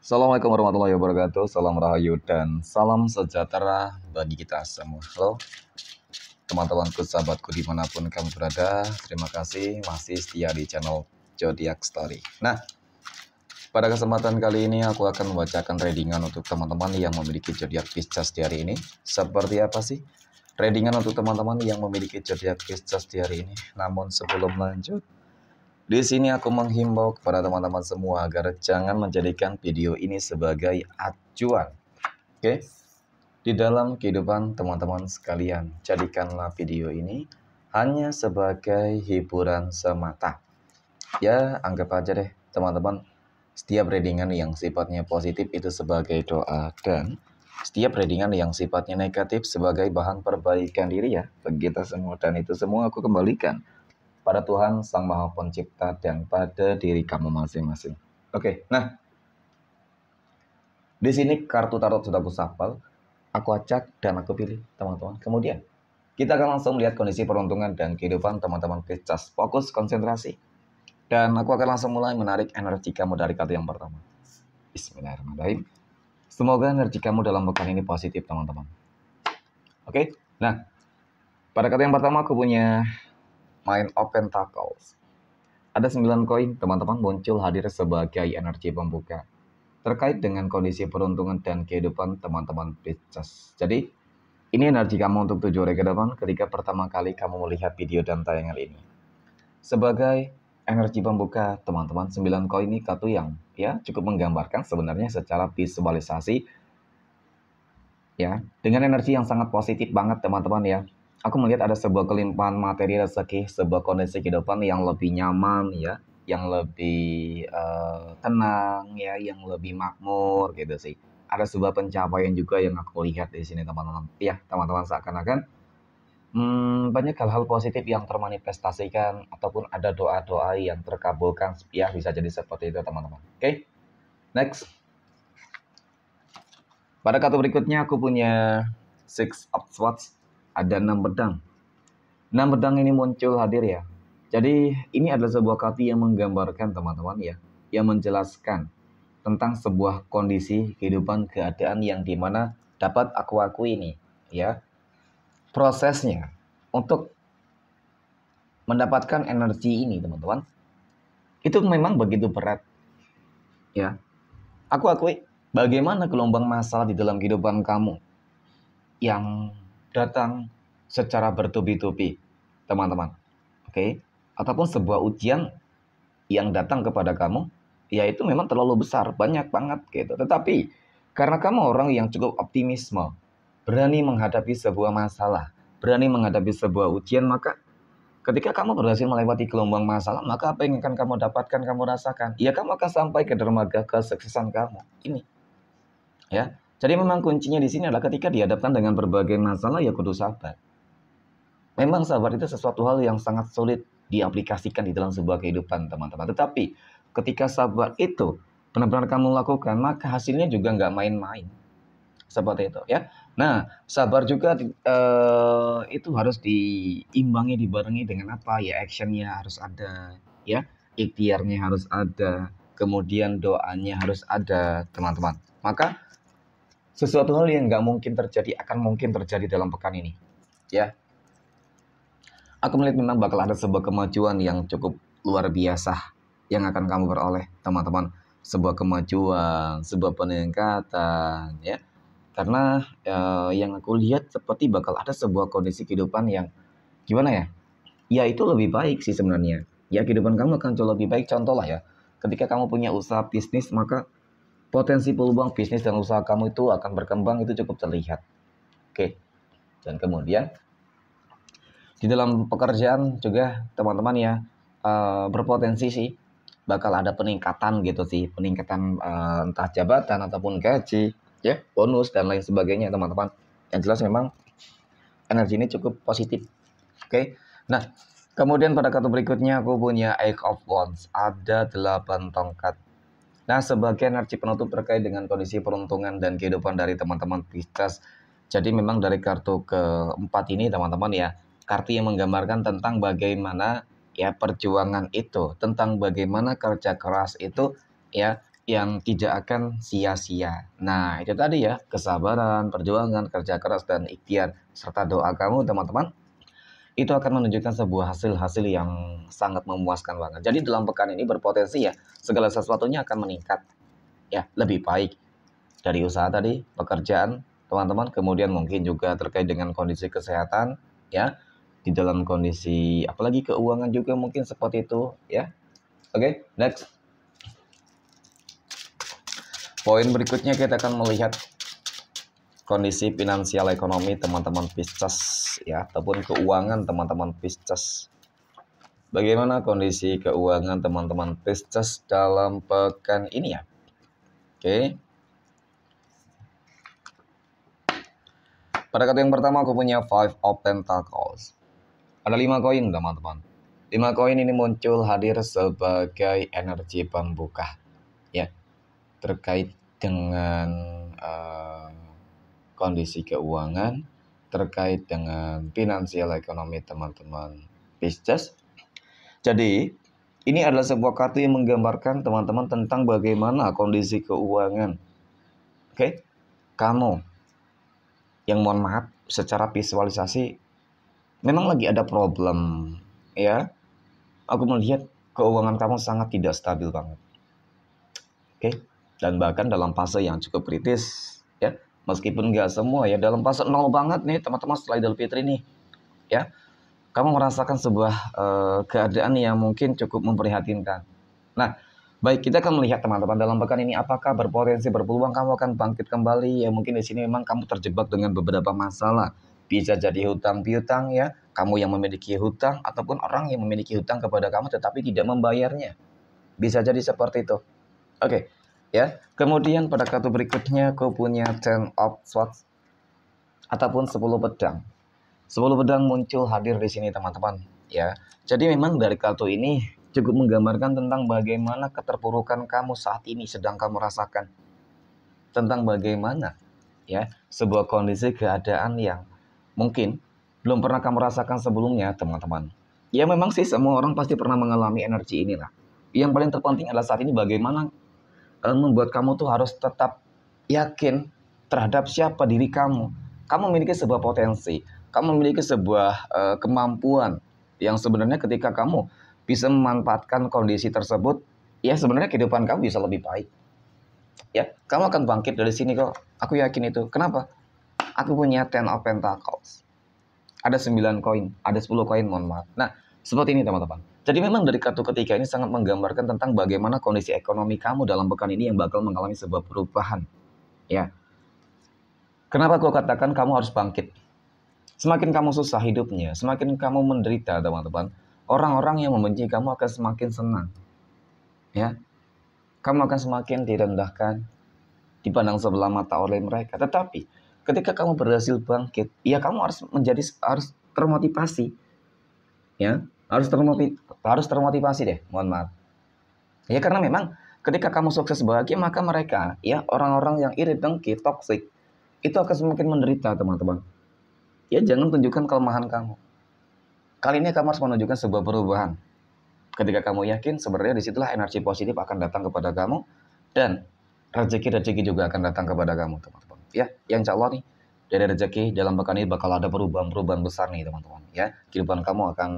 Assalamualaikum warahmatullahi wabarakatuh. Salam rahayu dan salam sejahtera bagi kita semua. Halo teman-temanku, sahabatku dimanapun kamu berada. Terima kasih masih setia di channel Zodiac Story. Nah, pada kesempatan kali ini aku akan membacakan readingan untuk teman-teman yang memiliki zodiak Pisces di hari ini. Seperti apa sih readingan untuk teman-teman yang memiliki zodiak Pisces di hari ini? Namun sebelum lanjut, di sini aku menghimbau kepada teman-teman semua agar jangan menjadikan video ini sebagai acuan. Oke? Di dalam kehidupan teman-teman sekalian, jadikanlah video ini hanya sebagai hiburan semata. Ya, anggap aja deh teman-teman, setiap readingan yang sifatnya positif itu sebagai doa, dan setiap readingan yang sifatnya negatif sebagai bahan perbaikan diri ya, bagi kita semua. Dan itu semua aku kembalikan pada Tuhan Sang Maha Pencipta dan pada diri kamu masing-masing. Oke, nah di sini kartu tarot sudah aku shuffle, aku acak dan aku pilih teman-teman. Kemudian kita akan langsung melihat kondisi peruntungan dan kehidupan teman-teman Pisces. Fokus, konsentrasi, dan aku akan langsung mulai menarik energi kamu dari kartu yang pertama. Bismillahirrahmanirrahim. Semoga energi kamu dalam pekan ini positif teman-teman. Oke, nah pada kartu yang pertama aku punya Nine of Pentacles. Ada 9 koin teman-teman muncul hadir sebagai energi pembuka terkait dengan kondisi peruntungan dan kehidupan teman-teman Pisces. Jadi ini energi kamu untuk 7 hari ke depan ketika pertama kali kamu melihat video dan tayangan ini. Sebagai energi pembuka teman-teman, 9 koin ini kartu yang ya cukup menggambarkan sebenarnya secara visualisasi ya, dengan energi yang sangat positif banget teman-teman ya. Aku melihat ada sebuah kelimpahan materi rezeki, sebuah kondisi kehidupan yang lebih nyaman ya, yang lebih tenang ya, yang lebih makmur gitu sih. Ada sebuah pencapaian juga yang aku lihat di sini teman-teman. Ya, teman-teman, seakan-akan banyak hal-hal positif yang termanifestasikan ataupun ada doa-doa yang terkabulkan ya, bisa jadi seperti itu teman-teman. Oke, next. Pada kartu berikutnya aku punya Six of Swords, ada 6 pedang. 6 pedang ini muncul hadir ya. Jadi ini adalah sebuah kartu yang menggambarkan teman-teman ya, yang menjelaskan tentang sebuah kondisi kehidupan keadaan yang dimana dapat aku akui ini ya. Prosesnya untuk mendapatkan energi ini teman-teman, itu memang begitu berat ya. Aku akui bagaimana gelombang masalah di dalam kehidupan kamu yang datang secara bertubi-tubi, teman-teman. Oke, ataupun sebuah ujian yang datang kepada kamu, ya itu memang terlalu besar, banyak banget gitu. Tetapi karena kamu orang yang cukup optimisme, berani menghadapi sebuah masalah, berani menghadapi sebuah ujian, maka ketika kamu berhasil melewati gelombang masalah, maka apa yang akan kamu dapatkan, kamu rasakan, ya kamu akan sampai ke dermaga kesuksesan kamu. Ini ya. Jadi memang kuncinya di sini adalah ketika dihadapkan dengan berbagai masalah, ya kudu sabar. Memang sabar itu sesuatu hal yang sangat sulit diaplikasikan di dalam sebuah kehidupan, teman-teman. Tetapi ketika sabar itu benar-benar kamu lakukan, maka hasilnya juga nggak main-main. Seperti itu ya. Nah, sabar juga itu harus diimbangi, dibarengi dengan apa ya? Actionnya harus ada ya, ikhtiarnya harus ada, kemudian doanya harus ada, teman-teman. Maka sesuatu hal yang nggak mungkin terjadi akan mungkin terjadi dalam pekan ini ya. Aku melihat memang bakal ada sebuah kemajuan yang cukup luar biasa yang akan kamu peroleh, teman-teman. Sebuah kemajuan, sebuah peningkatan ya. Karena yang aku lihat seperti bakal ada sebuah kondisi kehidupan yang gimana ya? Ya itu lebih baik sih sebenarnya. Ya kehidupan kamu akan jauh lebih baik. Contoh lah ya, ketika kamu punya usaha bisnis, maka potensi peluang bisnis dan usaha kamu itu akan berkembang, itu cukup terlihat. Oke. Dan kemudian di dalam pekerjaan juga teman-teman ya, berpotensi sih bakal ada peningkatan gitu sih, peningkatan entah jabatan ataupun gaji ya, bonus dan lain sebagainya teman-teman. Yang jelas memang energi ini cukup positif. Oke. Nah, kemudian pada kartu berikutnya aku punya Eight of Wands, ada 8 tongkat. Nah, sebagai energi penutup terkait dengan kondisi peruntungan dan kehidupan dari teman-teman Pisces. Jadi memang dari kartu keempat ini teman-teman ya, kartu yang menggambarkan tentang bagaimana ya perjuangan itu, tentang bagaimana kerja keras itu ya yang tidak akan sia-sia. Nah, itu tadi ya, kesabaran, perjuangan, kerja keras, dan ikhtiar, serta doa kamu teman-teman, itu akan menunjukkan sebuah hasil-hasil yang sangat memuaskan banget. Jadi dalam pekan ini berpotensi ya, segala sesuatunya akan meningkat, ya, lebih baik dari usaha tadi, pekerjaan, teman-teman, kemudian mungkin juga terkait dengan kondisi kesehatan, ya, di dalam kondisi, apalagi keuangan juga mungkin seperti itu, ya. Oke, next. Poin berikutnya kita akan melihat kondisi finansial ekonomi teman-teman Pisces ya, ataupun keuangan teman-teman Pisces. Bagaimana kondisi keuangan teman-teman Pisces dalam pekan ini ya? Oke. Pada kartu yang pertama aku punya Five of Pentacles. Ada 5 koin teman-teman. 5 koin ini muncul hadir sebagai energi pembuka ya, terkait dengan kondisi keuangan, terkait dengan finansial ekonomi teman-teman Pisces. Jadi, ini adalah sebuah kartu yang menggambarkan teman-teman tentang bagaimana kondisi keuangan. Oke, kamu yang mohon maaf secara visualisasi memang lagi ada problem ya. Aku melihat keuangan kamu sangat tidak stabil banget. Oke, dan bahkan dalam fase yang cukup kritis ya. Meskipun nggak semua ya, dalam fase nol banget nih teman-teman setelah Idul Fitri nih ya. Kamu merasakan sebuah keadaan yang mungkin cukup memprihatinkan. Nah, baik, kita akan melihat teman-teman dalam pekan ini apakah berpotensi berpeluang kamu akan bangkit kembali. Ya mungkin di sini memang kamu terjebak dengan beberapa masalah. Bisa jadi hutang piutang ya, kamu yang memiliki hutang ataupun orang yang memiliki hutang kepada kamu tetapi tidak membayarnya. Bisa jadi seperti itu. Oke, ya. Kemudian pada kartu berikutnya aku punya Ten of Swords ataupun 10 pedang. 10 pedang muncul hadir di sini teman-teman ya. Jadi memang dari kartu ini cukup menggambarkan tentang bagaimana keterpurukan kamu saat ini sedang kamu rasakan. Tentang bagaimana ya sebuah kondisi keadaan yang mungkin belum pernah kamu rasakan sebelumnya teman-teman. Ya memang sih semua orang pasti pernah mengalami energi inilah. Yang paling terpenting adalah saat ini bagaimana membuat kamu tuh harus tetap yakin terhadap siapa diri kamu. Kamu memiliki sebuah potensi, kamu memiliki sebuah kemampuan yang sebenarnya ketika kamu bisa memanfaatkan kondisi tersebut, ya sebenarnya kehidupan kamu bisa lebih baik. Ya, kamu akan bangkit dari sini kok. Aku yakin itu. Kenapa? Aku punya Ten of Pentacles. Ada 9 koin, ada 10 koin, mohon maaf. Nah, seperti ini teman-teman. Jadi memang dari kartu ketiga ini sangat menggambarkan tentang bagaimana kondisi ekonomi kamu dalam pekan ini yang bakal mengalami sebuah perubahan. Ya. Kenapa aku katakan kamu harus bangkit? Semakin kamu susah hidupnya, semakin kamu menderita, teman-teman. Orang-orang yang membenci kamu akan semakin senang. Ya. Kamu akan semakin direndahkan, dipandang sebelah mata oleh mereka. Tetapi ketika kamu berhasil bangkit, ya kamu harus termotivasi. Ya, harus termotivasi deh, mohon maaf. Ya karena memang ketika kamu sukses bahagia, maka mereka ya orang-orang yang iri, dengki, toksik itu akan semakin menderita, teman-teman. Ya jangan tunjukkan kelemahan kamu. Kali ini kamu harus menunjukkan sebuah perubahan. Ketika kamu yakin, sebenarnya disitulah energi positif akan datang kepada kamu dan rezeki-rezeki juga akan datang kepada kamu, teman-teman. Ya, yang insya Allah nih dari rezeki dalam pekan ini bakal ada perubahan-perubahan besar nih, teman-teman. Ya, kehidupan kamu akan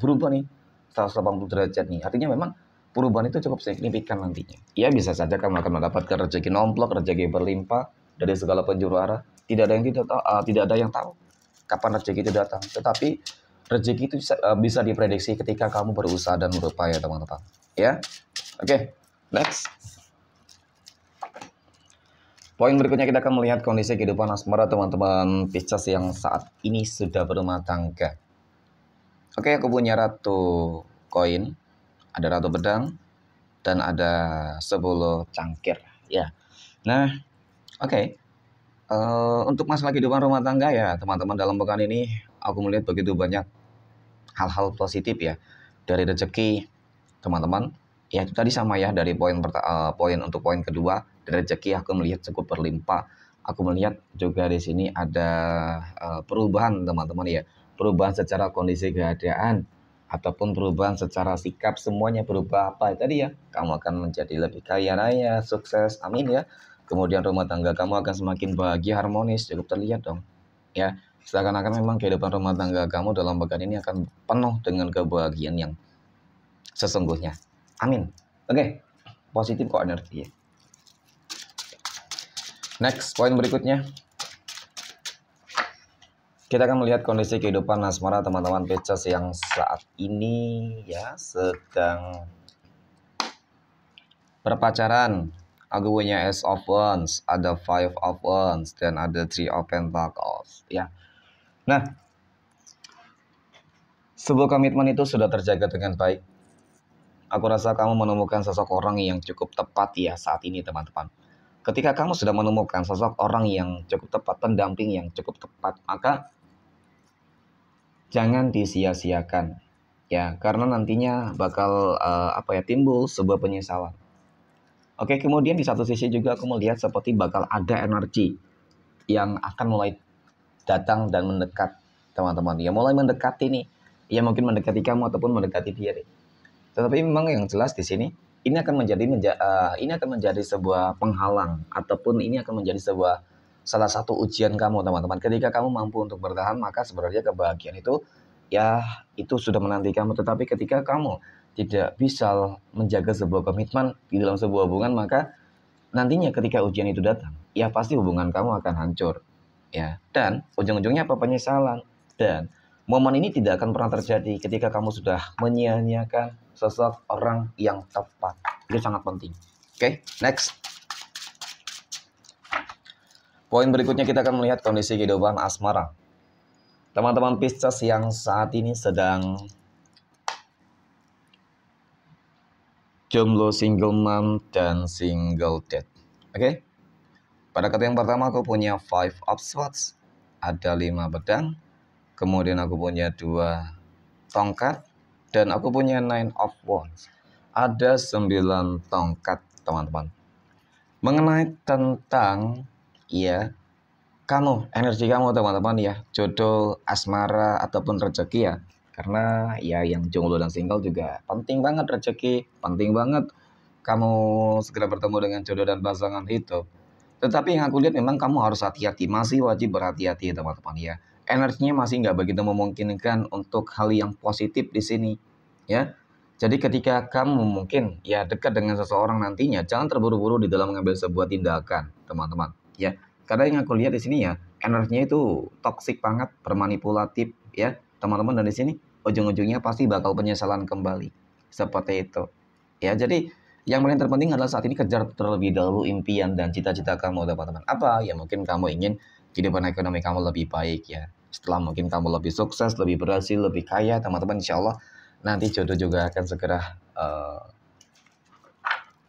berubah nih 180 derajat nih. Artinya memang perubahan itu cukup signifikan nantinya. Ya, bisa saja kamu akan mendapatkan rezeki nomplok, rezeki berlimpah dari segala penjuru arah. Tidak ada yang tahu kapan rezeki itu datang. Tetapi rezeki itu bisa diprediksi ketika kamu berusaha dan berupaya, teman-teman. Ya, oke, next. Poin berikutnya kita akan melihat kondisi kehidupan asmara teman-teman Pisces yang saat ini sudah berumah tangga. Oke, aku punya ratu koin, ada ratu pedang, dan ada 10 cangkir. Ya, nah, oke. Untuk masalah kehidupan rumah tangga ya teman-teman dalam pekan ini aku melihat begitu banyak hal-hal positif ya dari rezeki teman-teman. Ya itu tadi sama ya dari poin untuk poin kedua dari rezeki aku melihat cukup berlimpah. Aku melihat juga di sini ada perubahan teman-teman ya, perubahan secara kondisi keadaan. ataupun perubahan secara sikap, semuanya berubah apa tadi ya, kamu akan menjadi lebih kaya raya, sukses, amin ya. Kemudian rumah tangga kamu akan semakin bahagia, harmonis, cukup terlihat dong ya. Seakan-akan memang kehidupan rumah tangga kamu dalam pekan ini akan penuh dengan kebahagiaan yang sesungguhnya, amin. Oke, positif kok energi ya. Next, poin berikutnya kita akan melihat kondisi kehidupan asmara teman-teman Pisces yang saat ini ya sedang berpacaran. Aku punya Ace of Wands, ada Five of Wands, dan ada Three of Pentacles. Ya. Nah, sebuah komitmen itu sudah terjaga dengan baik. Aku rasa kamu menemukan sosok orang yang cukup tepat ya saat ini teman-teman. Ketika kamu sudah menemukan sosok orang yang cukup tepat, pendamping yang cukup tepat, maka jangan disia-siakan ya, karena nantinya bakal timbul sebuah penyesalan. Oke, kemudian di satu sisi juga aku melihat seperti bakal ada energi yang akan mulai datang dan mendekat teman-teman. Ya mulai mendekati nih, ya mungkin mendekati kamu ataupun mendekati dia deh. Tetapi memang yang jelas di sini ini akan menjadi sebuah penghalang ataupun ini akan menjadi sebuah salah satu ujian kamu teman-teman. Ketika kamu mampu untuk bertahan, maka sebenarnya kebahagiaan itu ya itu sudah menanti kamu. Tetapi ketika kamu tidak bisa menjaga sebuah komitmen di dalam sebuah hubungan, maka nantinya ketika ujian itu datang, ya pasti hubungan kamu akan hancur. Ya, dan ujung-ujungnya apa? Penyesalan. Dan momen ini tidak akan pernah terjadi ketika kamu sudah menyia-nyiakan sosok orang yang tepat. Itu sangat penting. Oke, next. Poin berikutnya kita akan melihat kondisi kehidupan asmara. Teman-teman Pisces yang saat ini sedang jomblo, single mom, dan single dad. Oke? Pada kartu yang pertama aku punya Five of Swords. Ada 5 pedang. Kemudian aku punya 2 tongkat. Dan aku punya Nine of Wands. Ada 9 tongkat teman-teman. Mengenai tentang ya energi kamu teman-teman ya, jodoh, asmara ataupun rezeki ya. Karena ya yang jomblo dan single juga penting banget rezeki, penting banget kamu segera bertemu dengan jodoh dan pasangan hidup. Tetapi yang aku lihat memang kamu harus hati-hati, masih wajib berhati-hati teman-teman ya. Energinya masih nggak begitu memungkinkan untuk hal yang positif di sini ya. Jadi ketika kamu mungkin ya dekat dengan seseorang nantinya, jangan terburu-buru di dalam mengambil sebuah tindakan teman-teman ya. Karena yang aku lihat di sini ya, energinya itu toksik banget, bermanipulatif ya teman-teman, dan di sini ujung-ujungnya pasti bakal penyesalan kembali seperti itu ya. Jadi yang paling terpenting adalah saat ini kejar terlebih dahulu impian dan cita-cita kamu teman-teman. Apa? Ya mungkin kamu ingin kehidupan ekonomi kamu lebih baik ya. Setelah mungkin kamu lebih sukses, lebih berhasil, lebih kaya teman-teman, insya Allah nanti jodoh juga akan segera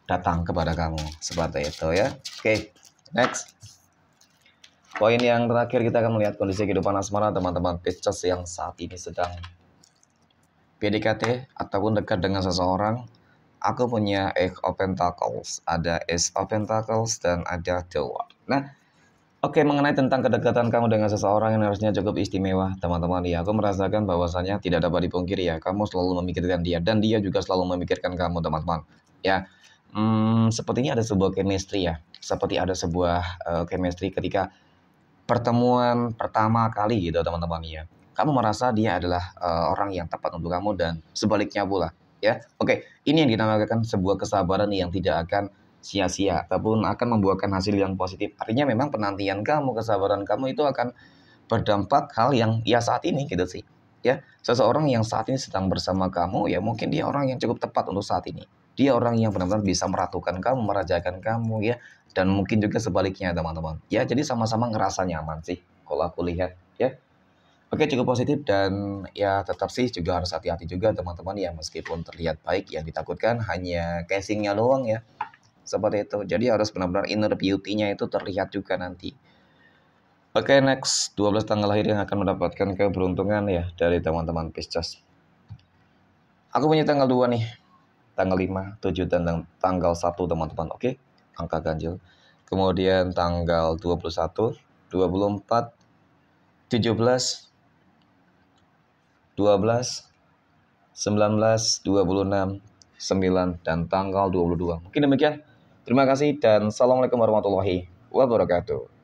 datang kepada kamu. Seperti itu ya. Oke, next. Poin yang terakhir kita akan melihat kondisi kehidupan asmara teman-teman Pisces yang saat ini sedang PDKT ataupun dekat dengan seseorang. Aku punya Eight of Pentacles, ada Ace of Pentacles, dan ada The World. Nah, oke, mengenai tentang kedekatan kamu dengan seseorang yang harusnya cukup istimewa, teman-teman ya. Aku merasakan bahwasanya tidak dapat dipungkiri ya, kamu selalu memikirkan dia dan dia juga selalu memikirkan kamu, teman-teman. Ya, sepertinya ada sebuah chemistry ya, seperti ada sebuah chemistry ketika pertemuan pertama kali gitu, teman-teman ya. Kamu merasa dia adalah orang yang tepat untuk kamu dan sebaliknya pula. Ya, oke, ini yang dinamakan sebuah kesabaran yang tidak akan sia-sia ataupun akan membuahkan hasil yang positif. Artinya memang penantian kamu, kesabaran kamu itu akan berdampak hal yang ya saat ini gitu sih. Ya, seseorang yang saat ini sedang bersama kamu ya mungkin dia orang yang cukup tepat untuk saat ini. Dia orang yang benar-benar bisa meratukan kamu, merajakan kamu ya, dan mungkin juga sebaliknya teman-teman. Ya, jadi sama-sama ngerasa nyaman sih kalau aku lihat ya. Oke, cukup positif dan ya tetap sih juga harus hati-hati juga teman-teman ya, meskipun terlihat baik yang ditakutkan hanya casingnya doang ya. Seperti itu. Jadi harus benar-benar inner beauty-nya itu terlihat juga nanti. Oke, next 12 tanggal lahir yang akan mendapatkan keberuntungan ya dari teman-teman Pisces. Aku punya tanggal 2 nih. Tanggal 5, 7 dan tanggal 1 teman-teman. Oke, angka ganjil. Kemudian tanggal 21, 24, 17, 12, 19, 26, 9, dan tanggal 22. Mungkin demikian. Terima kasih dan Assalamualaikum warahmatullahi wabarakatuh.